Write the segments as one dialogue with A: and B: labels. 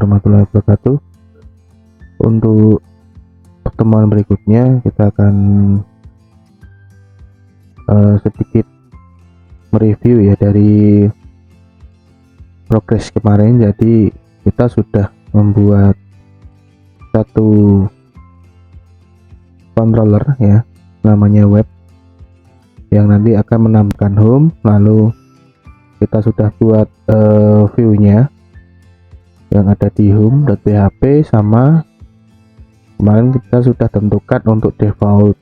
A: warahmatullahi wabarakatuh. Untuk pertemuan berikutnya kita akan sedikit mereview ya dari progres kemarin. Jadi kita sudah membuat satu controller ya, namanya web, yang nanti akan menampilkan home. Lalu kita sudah buat view-nya yang ada di home.php, sama kemarin kita sudah tentukan untuk default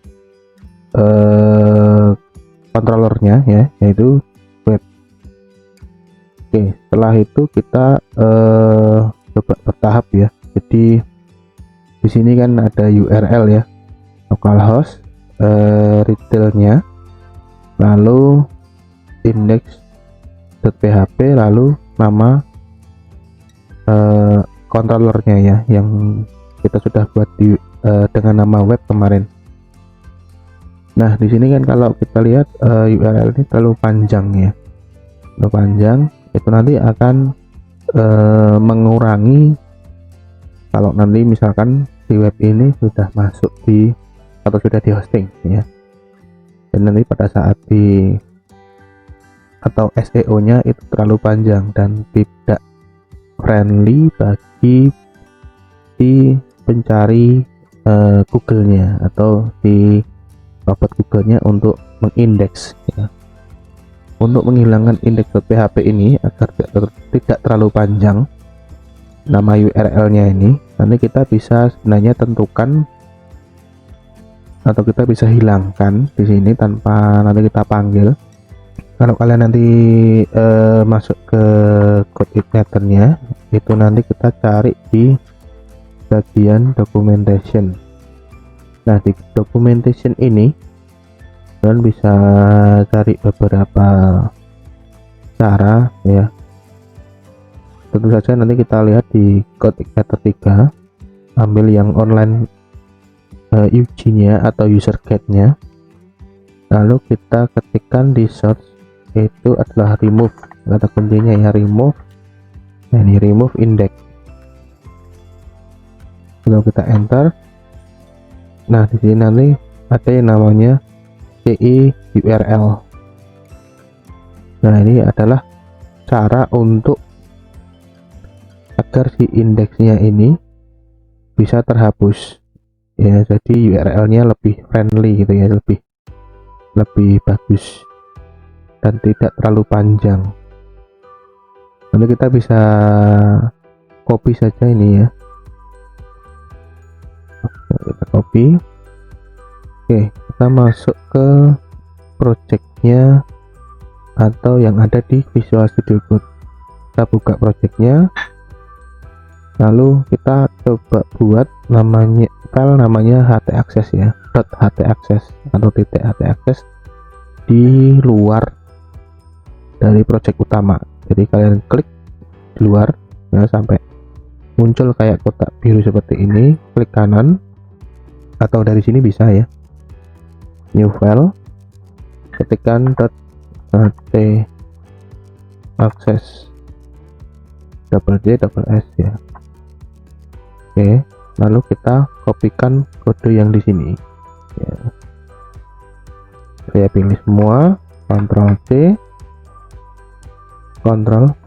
A: controllernya ya, yaitu web. Oke, setelah itu kita coba bertahap ya. Jadi di sini kan ada URL ya, localhost, retailnya, lalu index.php, lalu nama controllernya ya, yang kita sudah buat di dengan nama web kemarin. Nah, di sini kan kalau kita lihat URL ini terlalu panjang ya, terlalu panjang. Itu nanti akan mengurangi kalau nanti misalkan di web ini sudah masuk di atau sudah di hosting ya, dan nanti pada saat di atau SEO nya itu terlalu panjang dan tidak friendly bagi si pencari Google-nya atau si robot Google-nya untuk mengindeks ya. Untuk menghilangkan index.php ini agar tidak terlalu panjang nama URL-nya ini, nanti kita bisa sebenarnya tentukan atau kita bisa hilangkan di sini tanpa nanti kita panggil. Kalau kalian nanti masuk ke code igniter-nya, itu nanti kita cari di bagian documentation. Nah, di documentation ini kalian bisa cari beberapa cara ya. Tentu saja nanti kita lihat di code igniter 3, ambil yang online UG-nya atau user guide-nya, lalu kita ketikkan di search, itu adalah remove, kata kuncinya ya, remove. Nah, ini remove index, lalu kita enter. Nah, di sini nanti ada yang namanya CI URL. Nah, ini adalah cara untuk agar si indeksnya ini bisa terhapus ya, jadi URL-nya lebih friendly gitu ya, lebih bagus dan tidak terlalu panjang. Nanti kita bisa copy saja ini ya, kita copy. Oke, kita masuk ke projectnya atau yang ada di Visual Studio Code. Kita buka projectnya, lalu kita coba buat namanya htaccess ya, .htaccess atau .htaccess di luar dari project utama. Jadi kalian klik di luar ya, sampai muncul kayak kotak biru seperti ini, klik kanan, atau dari sini bisa ya, new file, ketikkan .htaccess /s ya. Oke, lalu kita kopikan kode yang di sini ya. Saya pilih semua, Ctrl C, Ctrl V.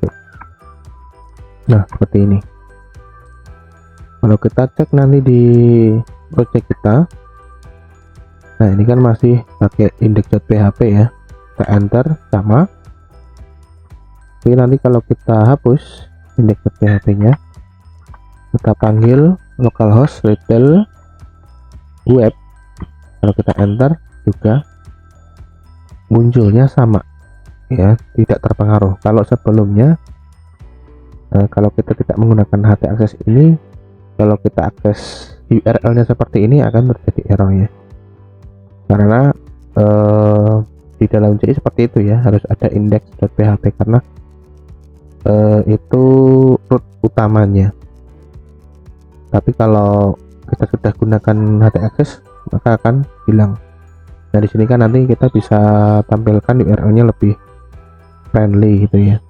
A: Nah, seperti ini. Kalau kita cek nanti di project kita, nah ini kan masih pakai index.php ya, kita enter sama. Tapi nanti kalau kita hapus index.php nya, kita panggil localhost retail web, kalau kita enter juga munculnya sama ya, tidak terpengaruh. Kalau sebelumnya kalau kita tidak menggunakan htaccess ini, kalau kita akses URL-nya seperti ini akan terjadi error ya, karena di dalam CI seperti itu ya, harus ada index.php karena itu root utamanya. Tapi kalau kita sudah gunakan htaccess maka akan hilang. Nah, di sini kan nanti kita bisa tampilkan URL-nya lebih friendly gitu ya.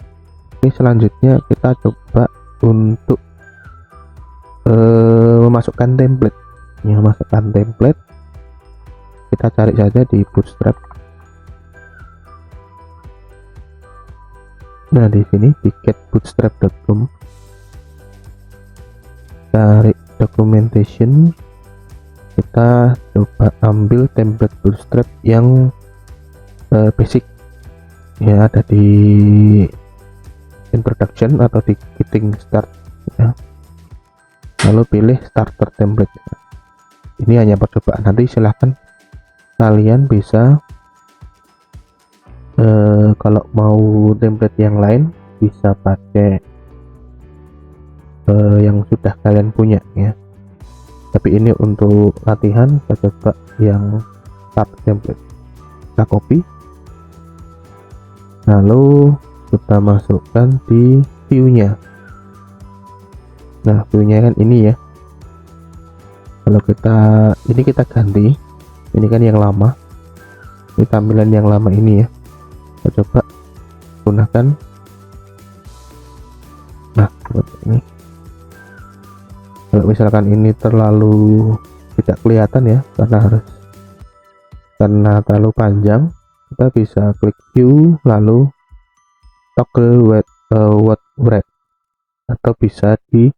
A: Oke, selanjutnya kita coba untuk memasukkan template ya, masukkan template. Kita cari saja di Bootstrap. Nah, di sini di getbootstrap.com, cari documentation, kita coba ambil template Bootstrap yang basic ya, ada di introduction atau di getting start ya. Lalu pilih starter template. Ini hanya percobaan, nanti silahkan kalian bisa kalau mau template yang lain bisa pakai yang sudah kalian punya ya, tapi ini untuk latihan saya coba yang start template. Kita copy, lalu kita masukkan di view nya. Nah, view nya kan ini ya. Kalau ini kita ganti, ini kan yang lama, ini tampilan yang lama ini ya. Kita coba gunakan. Nah, seperti ini. Kalau misalkan ini terlalu tidak kelihatan ya, karena terlalu panjang, kita bisa klik view lalu toggle word wrap, atau bisa di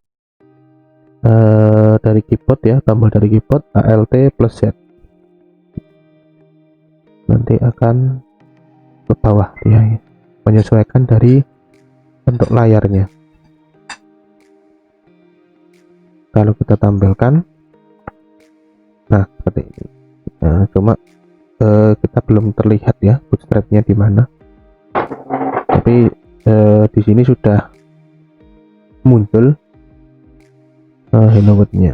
A: dari keyboard ya, tambah dari keyboard Alt plus Z, nanti akan ke bawah ya, menyesuaikan dari bentuk layarnya. Kalau kita tampilkan, nah seperti ini. Nah, cuma kita belum terlihat ya bootstrapnya di mana, tapi di sini sudah muncul hello world-nya.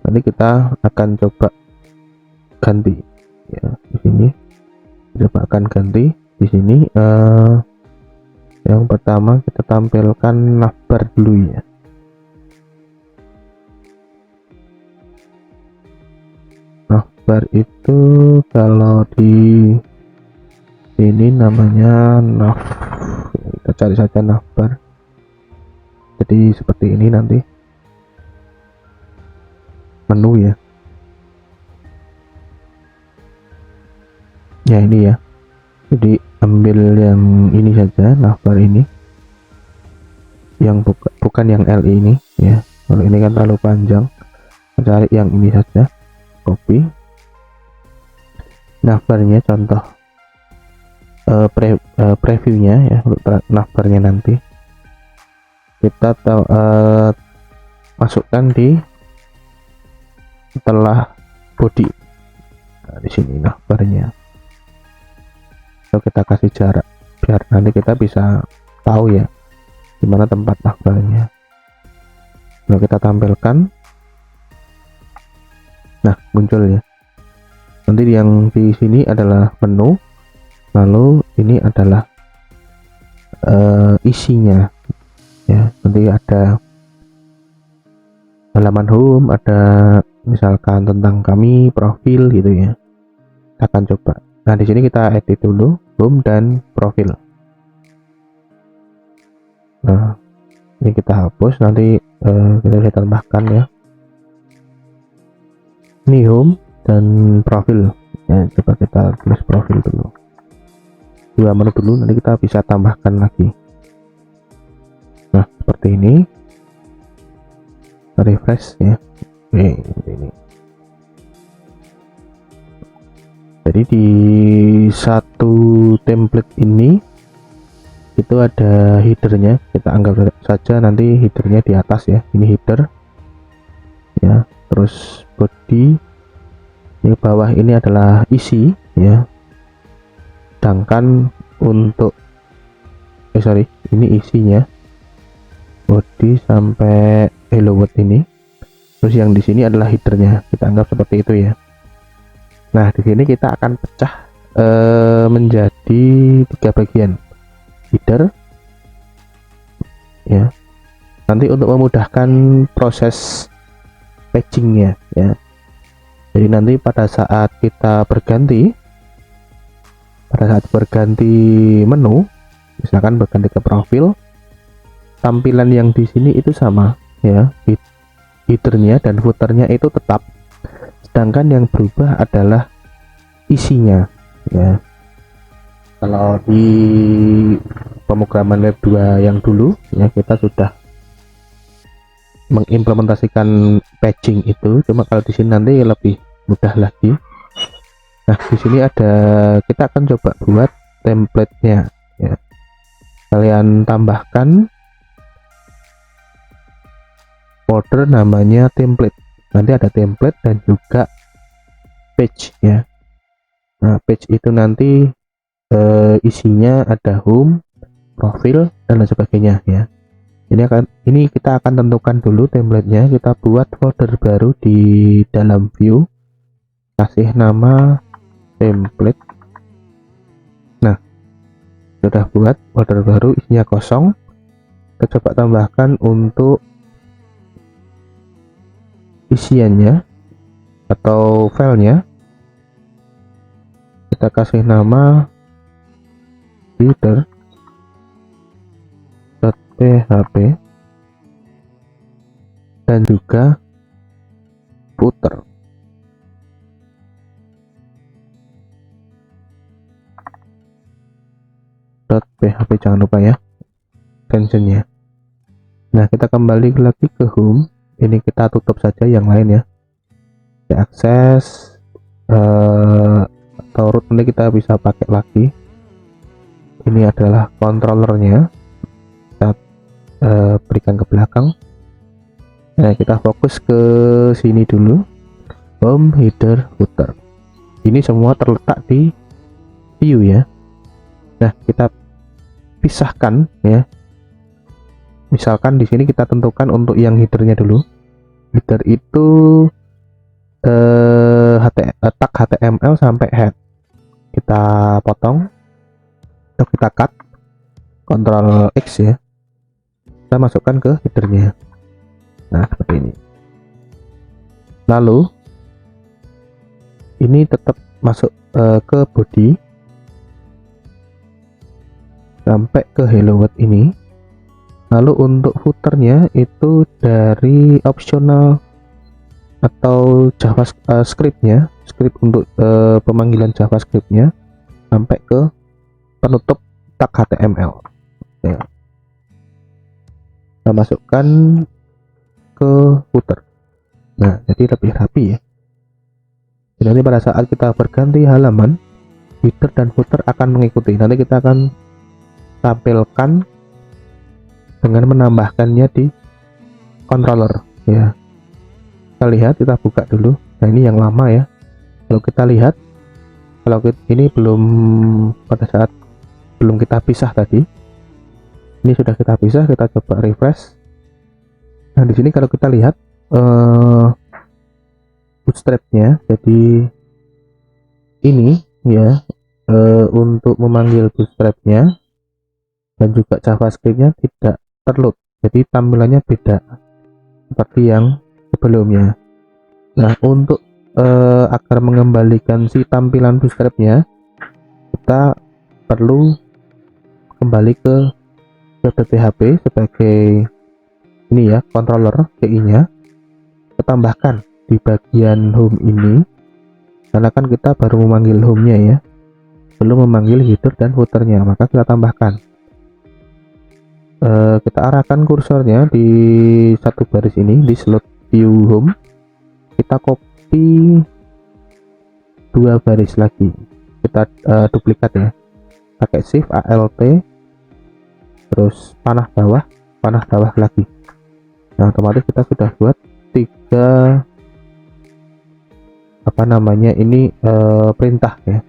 A: Nanti kita akan coba ganti ya, di sini coba akan ganti. Di sini yang pertama kita tampilkan navbar dulu ya. Navbar itu kalau di sini namanya nav, kita cari saja navbar. Jadi seperti ini nanti menu ya. Ya ini ya, jadi ambil yang ini saja, navbar ini, yang bukan yang LI ini ya. Kalau ini kan terlalu panjang, cari yang ini saja, copy. Navbarnya contoh previewnya ya, untuk navbarnya nanti kita masukkan di setelah body. Nah, di sini navbarnya. So, kita kasih jarak biar nanti kita bisa tahu ya dimana tempat navbarnya. Nah, kita tampilkan. Nah, muncul ya. Nanti yang di sini adalah menu, lalu ini adalah isinya ya. Nanti ada halaman home, ada misalkan tentang kami, profil gitu ya. Kita akan coba. Nah, di sini kita edit dulu home dan profil. Nah, ini kita hapus, nanti kita bisa tambahkan ya. Ini home dan profil ya, coba kita tulis profil dulu, dua menu dulu, nanti kita bisa tambahkan lagi. Nah, seperti ini, refresh ya. Ini jadi di satu template ini itu ada headernya, kita anggap saja nanti headernya di atas ya. Ini header ya, terus body, ini bawah ini adalah isi ya, sedangkan untuk ini isinya body sampai hello world ini, terus yang di sini adalah headernya, kita anggap seperti itu ya. Nah, di sini kita akan pecah menjadi 3 bagian, header ya, nanti untuk memudahkan proses patchingnya ya. Jadi nanti pada saat kita berganti menu, misalkan berganti ke profil, tampilan yang di sini itu sama ya, headernya dan footernya itu tetap, sedangkan yang berubah adalah isinya ya. Kalau di pemrograman web 2 yang dulu ya, kita sudah mengimplementasikan patching itu, cuma kalau di sini nanti lebih mudah lagi. Nah, di sini ada, kita akan coba buat template-nya ya. Kalian tambahkan folder namanya template. Nanti ada template dan juga page ya. Nah, page itu nanti isinya ada home, profil, dan lain sebagainya ya. Ini kita akan tentukan dulu template-nya. Kita buat folder baru di dalam view, kasih nama template. Nah, sudah buat folder baru, isinya kosong. Kita coba tambahkan untuk isiannya atau filenya. Kita kasih nama header.php dan juga footer. .php jangan lupa ya extensionnya. Nah, kita kembali lagi ke home. Ini kita tutup saja yang lain ya. Kita akses atau root nanti kita bisa pakai lagi. Ini adalah controllernya. Kita berikan ke belakang. Nah, kita fokus ke sini dulu. Home, header, footer. Ini semua terletak di view ya. Nah, kita pisahkan ya. Misalkan di sini kita tentukan untuk yang headernya dulu. Header itu tag HTML sampai head. Kita potong atau kita cut, Ctrl X ya. Kita masukkan ke headernya. Nah, seperti ini. Lalu ini tetap masuk ke body sampai ke hello world ini. Lalu untuk footernya itu dari optional atau JavaScript-nya, script untuk pemanggilan JavaScript-nya sampai ke penutup tag HTML ya. Kita masukkan ke footer. Nah, jadi lebih rapi ya. Dan nanti pada saat kita berganti halaman, header dan footer akan mengikuti. Nanti kita akan tampilkan dengan menambahkannya di controller ya. Kita lihat, kita buka dulu. Nah, ini yang lama ya. Kalau kita lihat, kalau ini belum, pada saat belum kita pisah tadi, ini sudah kita pisah. Kita coba refresh. Nah, di sini kalau kita lihat bootstrapnya, jadi ini ya, untuk memanggil bootstrapnya dan juga JavaScript-nya tidak terload, jadi tampilannya beda seperti yang sebelumnya. Nah, untuk agar mengembalikan si tampilan bootstrapnya, kita perlu kembali ke web.php sebagai ini ya, controller CI-nya. Kita tambahkan di bagian home ini, karena kan kita baru memanggil home-nya ya, belum memanggil header dan footer-nya, maka kita tambahkan. Kita arahkan kursornya di satu baris ini, di slot view home. Kita copy dua baris lagi, kita duplikat ya, pakai shift alt, terus panah bawah lagi. Nah, otomatis kita sudah buat tiga ini perintah ya.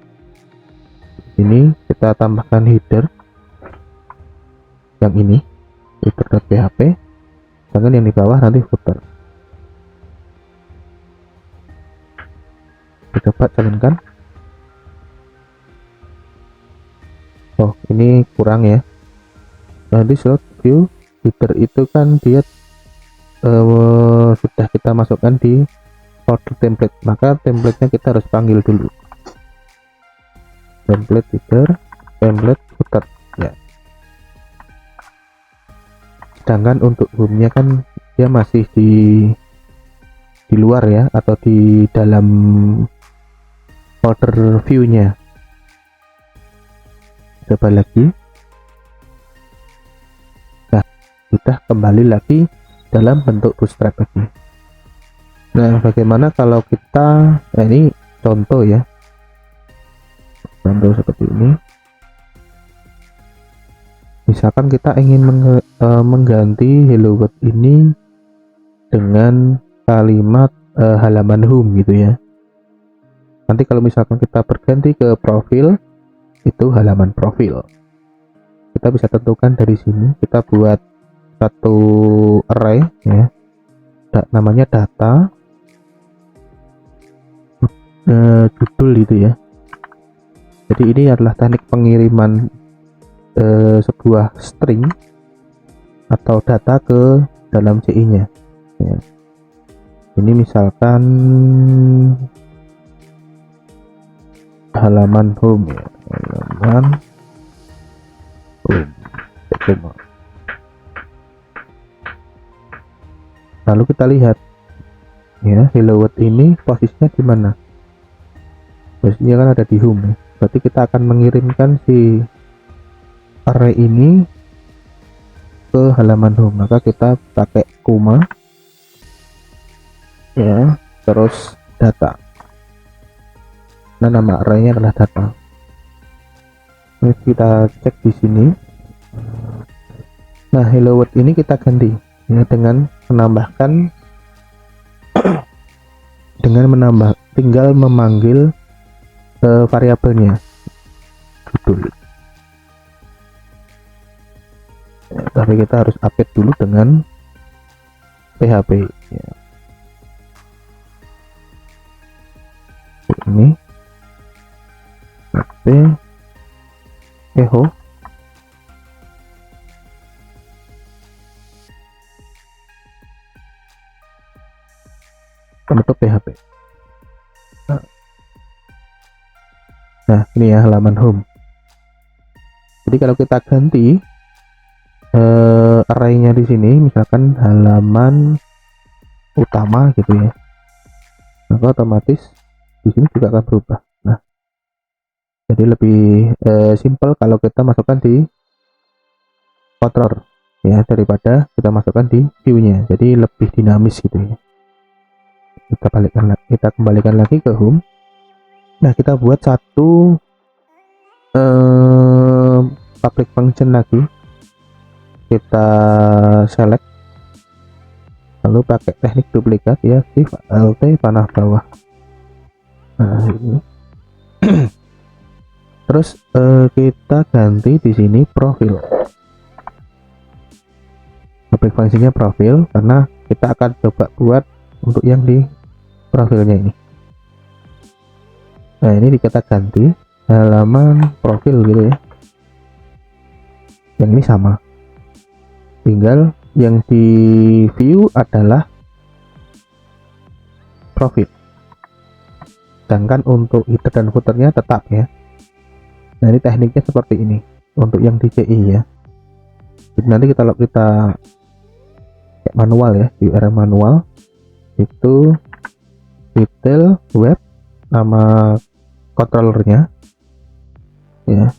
A: Ini kita tambahkan header yang ini, header.php, sedangkan yang di bawah nanti footer. Kita coba jalankan. Oh, ini kurang ya. Nah, di slot view header itu kan dia sudah kita masukkan di folder template, maka templatenya kita harus panggil dulu. Template header, template footer ya. Sedangkan untuk home-nya kan dia masih di di luar ya, atau di dalam folder view-nya. Coba lagi. Nah, sudah kembali lagi dalam bentuk bootstrap lagi. Nah, bagaimana kalau kita, nah ini contoh ya, contoh seperti ini. Misalkan kita ingin mengganti hello world ini dengan kalimat halaman home gitu ya. Nanti kalau misalkan kita berganti ke profil, itu halaman profil. Kita bisa tentukan dari sini, kita buat satu array ya, namanya data, judul itu ya. Jadi ini adalah teknik pengiriman sebuah string atau data ke dalam CI-nya ya. Ini misalkan halaman home ya, halaman home. Lalu kita lihat ya, hello world ini posisinya di mana? Posisinya kan ada di home ya. Berarti kita akan mengirimkan si array ini ke halaman home, maka kita pakai koma ya, terus data. Nah, nama arraynya adalah data. Ini kita cek di sini. Nah, hello world ini kita ganti ya dengan menambahkan tinggal memanggil variabelnya judul. Ya, tapi kita harus update dulu dengan PHP ya. Ini PHP echo penutup PHP. Nah, ini ya halaman home. Jadi kalau kita ganti arraynya di sini, misalkan halaman utama gitu ya, maka otomatis di sini juga akan berubah. Nah, jadi lebih simple kalau kita masukkan di controller ya, daripada kita masukkan di view-nya. Jadi lebih dinamis gitu ya. Kita kembalikan lagi ke home. Nah, kita buat satu public function lagi. Kita select, lalu pakai teknik duplikat ya, shift alt panah bawah. Nah, ini. Terus kita ganti di sini profil. Public fungsinya profil, karena kita akan coba buat untuk yang di profilnya ini. Nah, ini kita ganti halaman profil gitu ya. Yang ini sama, tinggal yang di view adalah profil, sedangkan untuk header dan footernya tetap ya. Nah, ini tekniknya seperti ini untuk yang di CI ya. Jadi nanti kalau kita manual ya, URL manual itu detail web, nama controllernya ya,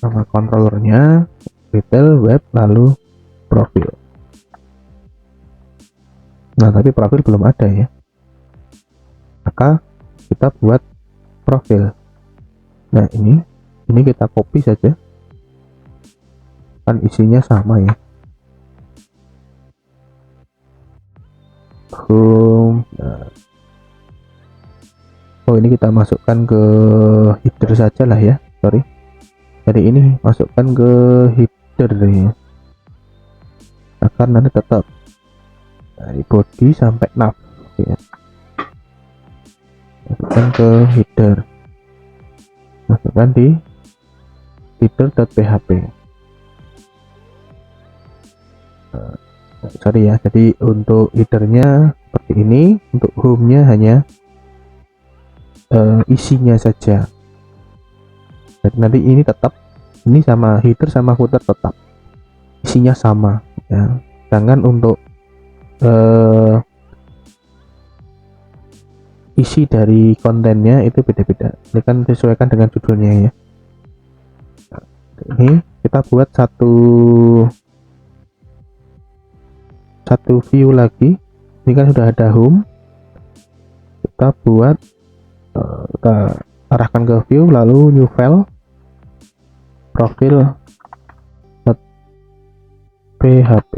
A: nama controllernya detail web, lalu profil. Nah, tapi profil belum ada ya, maka kita buat profil. Nah, ini kita copy saja, kan isinya sama ya. Nah. Oh, ini kita masukkan ke header saja lah ya, sorry. Jadi ini masukkan ke header ya, akan nanti tetap dari body sampai nav ya. Masukkan ke header, masukkan di header.php. Sorry ya, jadi untuk headernya seperti ini, untuk home-nya hanya isinya saja. Dan nanti ini tetap, ini sama header sama footer tetap isinya sama ya. Sedangkan untuk isi dari kontennya itu beda-beda. Ini kan disesuaikan dengan judulnya ya. Ini kita buat satu view lagi. Ini kan sudah ada home, kita buat kita arahkan ke view, lalu new file profil php,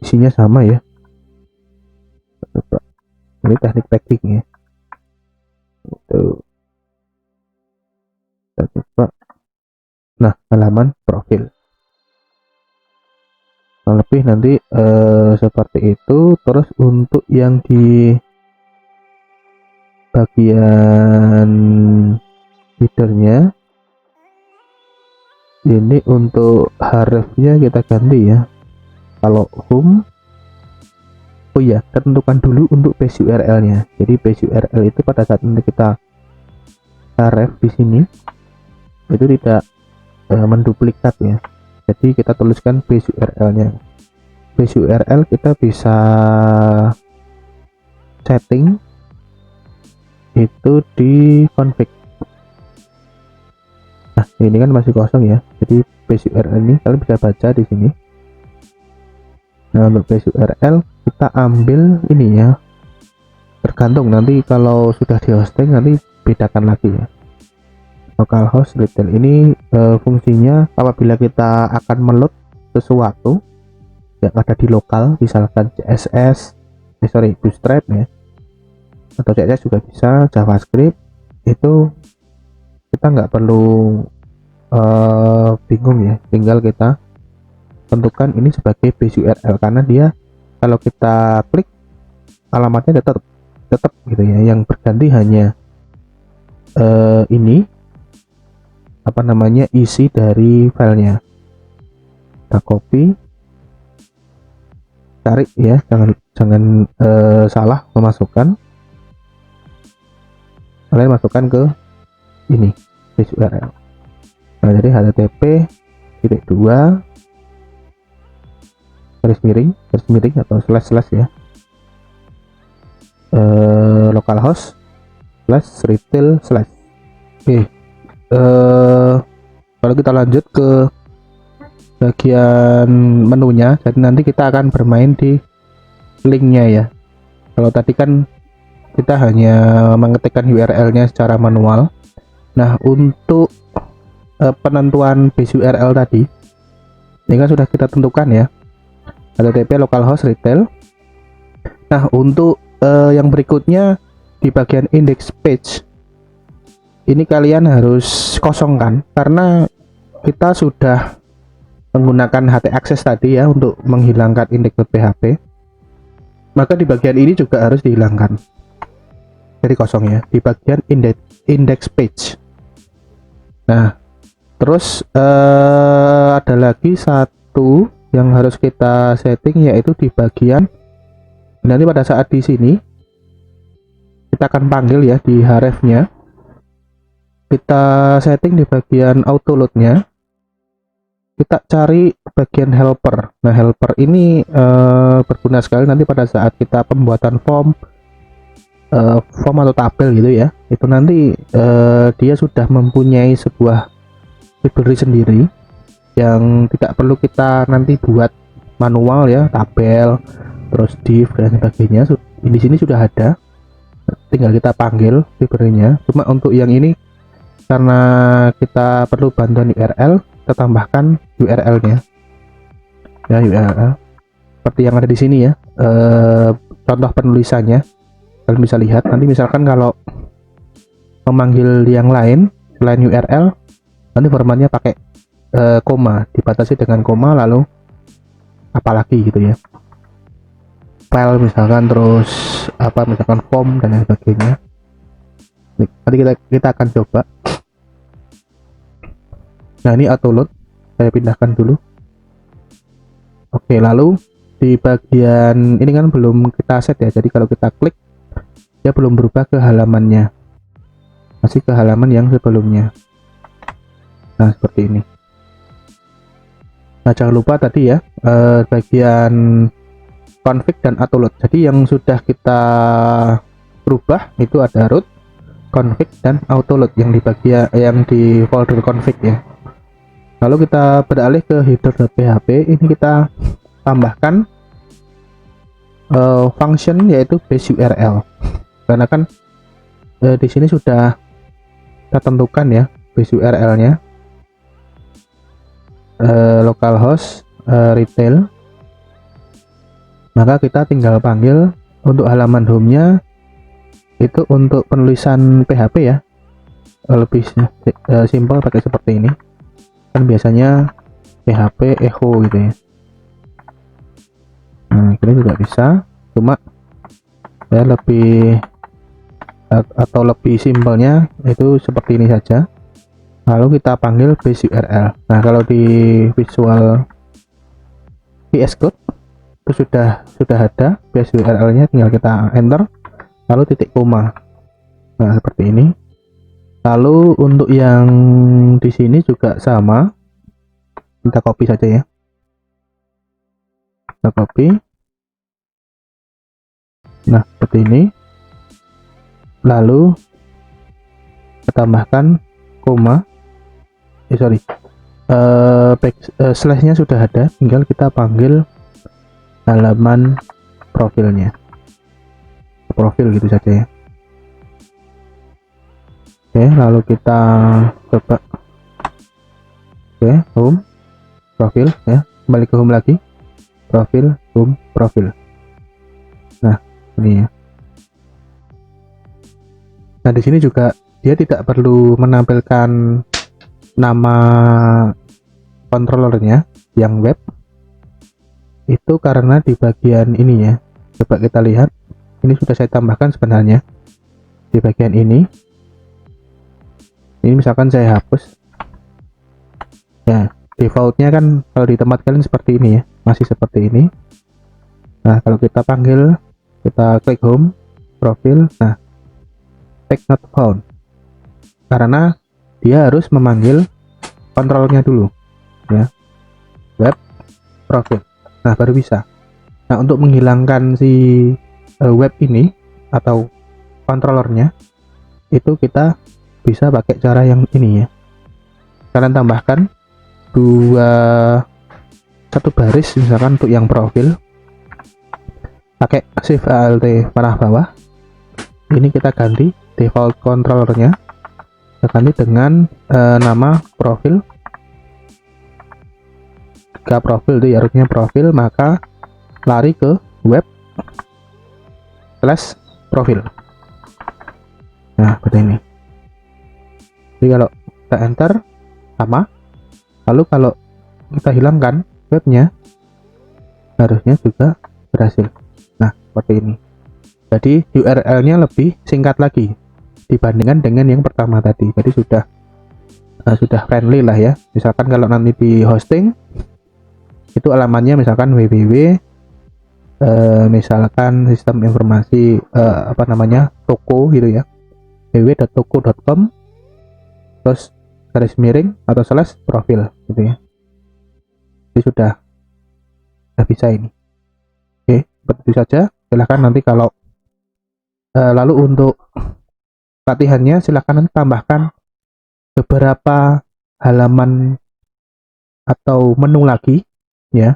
A: isinya sama ya. Coba ini teknik tagging ya, itu kita coba. Nah, halaman profil lebih nanti seperti itu. Terus untuk yang di bagian headernya ini untuk hrefnya kita ganti ya. Kalau home, oh ya, kita tentukan dulu untuk base URL nya. Jadi base URL itu pada saat nanti kita href di sini itu tidak menduplikat ya. Jadi kita tuliskan base URL-nya. Base URL kita bisa setting itu di config. Nah, ini kan masih kosong ya. Jadi base URL ini kalian bisa baca di sini. Nah, untuk base URL kita ambil ini ya. Tergantung nanti kalau sudah di hosting nanti bedakan lagi ya. Localhost retail ini fungsinya apabila kita akan meload sesuatu yang ada di lokal, misalkan CSS, Bootstrap ya, atau CSS juga bisa, JavaScript, itu kita nggak perlu bingung ya, tinggal kita tentukan ini sebagai base URL, karena dia kalau kita klik alamatnya tetap gitu ya. Yang berganti hanya ini apa namanya, isi dari filenya. Kita copy, tarik ya, jangan salah memasukkan. Kalian masukkan ke ini base URL. Nah, jadi http /2 garis miring atau slash ya, localhost /retail/. Oke. Kalau kita lanjut ke bagian menunya, jadi nanti kita akan bermain di linknya ya. Kalau tadi kan kita hanya mengetikkan URL-nya secara manual. Nah, untuk penentuan base URL tadi ini kan sudah kita tentukan ya, http localhost retail. Nah, untuk yang berikutnya di bagian index page ini kalian harus kosongkan, karena kita sudah menggunakan htaccess tadi ya untuk menghilangkan index.php. Maka di bagian ini juga harus dihilangkan, jadi kosong ya di bagian index page. Nah, terus ada lagi satu yang harus kita setting, yaitu di bagian nanti pada saat di sini kita akan panggil ya di href-nya. Kita setting di bagian auto load-nya, kita cari bagian helper. Nah, helper ini berguna sekali nanti pada saat kita pembuatan form atau tabel gitu ya. Itu nanti dia sudah mempunyai sebuah library sendiri yang tidak perlu kita nanti buat manual ya, tabel terus div dan sebagainya. Di sini sudah ada, tinggal kita panggil library-nya. Cuma untuk yang ini karena kita perlu bantuan URL, kita tambahkan URL-nya ya, URL seperti yang ada di sini ya. Contoh penulisannya kalian bisa lihat. Nanti misalkan kalau memanggil yang lain selain URL, nanti formatnya pakai koma, dibatasi dengan koma, lalu apalagi gitu ya, file misalkan, terus apa misalkan form dan lain sebagainya. Nanti kita akan coba. Nah, ini auto load, saya pindahkan dulu. Oke, lalu di bagian ini kan belum kita set ya, jadi kalau kita klik dia belum berubah ke halamannya, masih ke halaman yang sebelumnya. Nah, seperti ini. Nah, jangan lupa tadi ya, bagian config dan autoload. Jadi yang sudah kita rubah itu ada root, config dan autoload yang di bagian yang di folder config ya. Lalu kita beralih ke header.php. Ini kita tambahkan function yaitu base URL, karena kan di sini sudah kita tentukan ya base URL-nya localhost retail, maka kita tinggal panggil untuk halaman home-nya itu untuk penulisan PHP ya, lebih simpel pakai seperti ini kan, biasanya PHP echo gitu ya. Nah ini juga bisa, cuma ya lebih atau lebih simpelnya itu seperti ini saja. Lalu kita panggil base URL. Nah kalau di Visual VS Code itu sudah ada base URL nya, tinggal kita enter lalu titik koma. Nah seperti ini. Lalu untuk yang di sini juga sama, kita copy saja ya, kita copy. Nah seperti ini, lalu kita tambahkan koma, slashnya sudah ada, tinggal kita panggil halaman profilnya, profil gitu saja ya. Oke, lalu kita coba home profil ya, kembali ke home lagi, profil home profil. Nah ini ya. Nah di sini juga dia tidak perlu menampilkan nama controllernya yang web, itu karena di bagian ini ya. Coba kita lihat, ini sudah saya tambahkan sebenarnya di bagian ini. Ini misalkan saya hapus ya, defaultnya kan kalau di tempat kalian seperti ini ya, masih seperti ini. Nah kalau kita panggil, kita klik home profil, nah tag not found, karena dia harus memanggil kontrolnya dulu ya, web profil, nah baru bisa. Nah untuk menghilangkan si web ini atau kontrolernya itu kita bisa pakai cara yang ini ya, kalian tambahkan satu baris misalkan untuk yang profil, pakai shift alt panah bawah, ini kita ganti default controllernya, kita ganti dengan nama profil. Jika profil itu ya harusnya profil, maka lari ke web slash profil. Nah seperti ini. Jadi kalau kita enter sama, lalu kalau kita hilangkan webnya harusnya juga berhasil. Nah seperti ini. Jadi URL-nya lebih singkat lagi dibandingkan dengan yang pertama tadi. Jadi sudah friendly lah ya. Misalkan kalau nanti di hosting itu alamannya misalkan www misalkan sistem informasi toko gitu ya, www.toko.com terus garis miring atau slash profil gitu ya. Jadi sudah bisa ini. Oke, seperti itu saja. Silahkan nanti kalau lalu untuk latihannya silahkan nanti tambahkan beberapa halaman atau menu lagi ya,